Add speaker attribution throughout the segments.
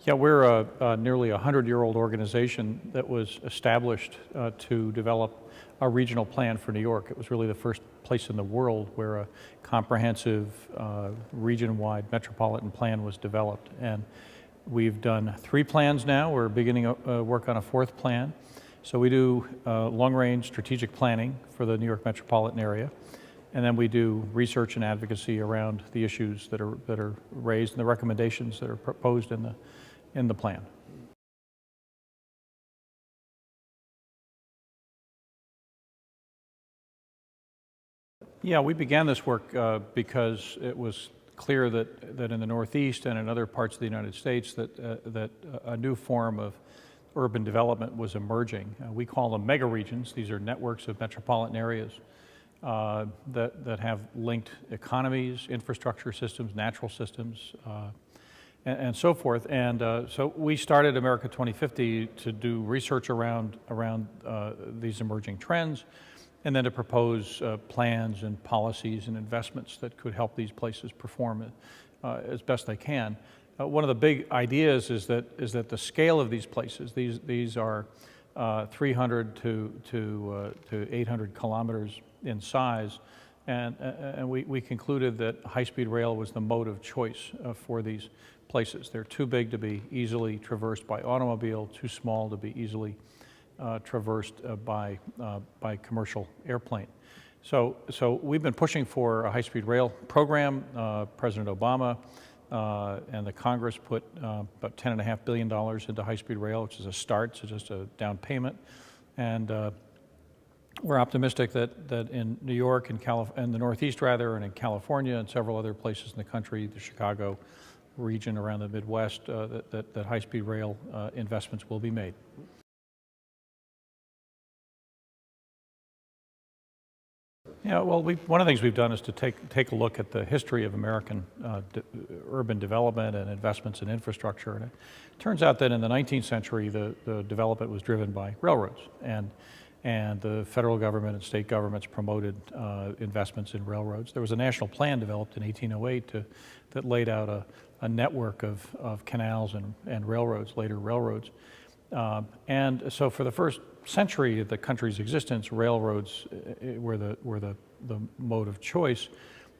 Speaker 1: Yeah, we're a nearly 100-year-old organization that was established to develop a regional plan for New York. It was really the first place in the world where a comprehensive region-wide metropolitan plan was developed. And we've done 3 plans now. We're beginning work on a 4th plan. So we do long-range strategic planning for the New York metropolitan area. And then we do research and advocacy around the issues that are raised and the recommendations that are proposed in the plan. Yeah, we began this work because it was clear that in the Northeast and in other parts of the United States that a new form of urban development was emerging. We call them mega regions. These are networks of metropolitan areas that have linked economies, infrastructure systems, natural systems, and so forth. And so we started America 2050 to do research around these emerging trends, and then to propose plans and policies and investments that could help these places perform as best they can. One of the big ideas is that the scale of these places, these are 300 to 800 kilometers in size, and we concluded that high-speed rail was the mode of choice for these places. They're too big to be easily traversed by automobile, too small to be easily traversed by commercial airplane. So we've been pushing for a high-speed rail program. President Obama and the Congress put about $10.5 billion into high-speed rail, which is a start, so just a down payment. And we're optimistic that in New York and the Northeast rather, and in California and several other places in the country, the Chicago region around the Midwest, that high-speed rail investments will be made. Yeah, well, one of the things we've done is to take a look at the history of American urban development and investments in infrastructure. And it turns out that in the 19th century, the development was driven by railroads, and the federal government and state governments promoted investments in railroads. There was a national plan developed in 1808 that laid out a network of canals and railroads, later railroads. And so for the first century of the country's existence, railroads were the mode of choice.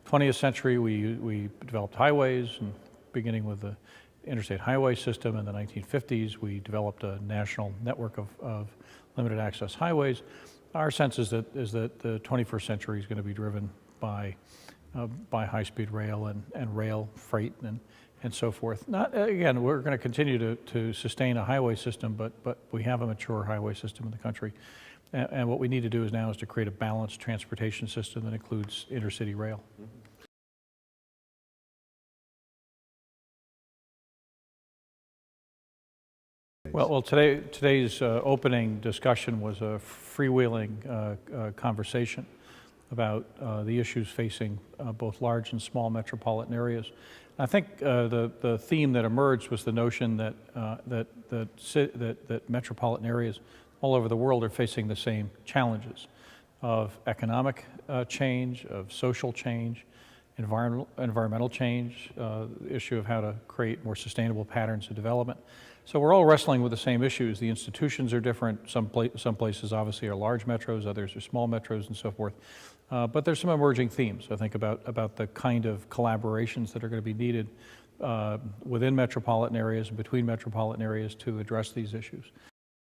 Speaker 1: 20th century, we developed highways, and beginning with the interstate highway system in the 1950s, we developed a national network of limited access highways. Our sense is that the 21st century is going to be driven by high-speed rail and rail freight and so forth. Again, we're going to continue to sustain a highway system, but we have a mature highway system in the country. And what we need to do now is to create a balanced transportation system that includes intercity rail. Well, today's opening discussion was a freewheeling conversation about the issues facing both large and small metropolitan areas. I think the theme that emerged was the notion that metropolitan areas all over the world are facing the same challenges of economic change, of social change, environmental change, the issue of how to create more sustainable patterns of development. So we're all wrestling with the same issues. The institutions are different. Some places obviously are large metros, others are small metros and so forth. But there's some emerging themes, I think, about the kind of collaborations that are going to be needed within metropolitan areas and between metropolitan areas to address these issues.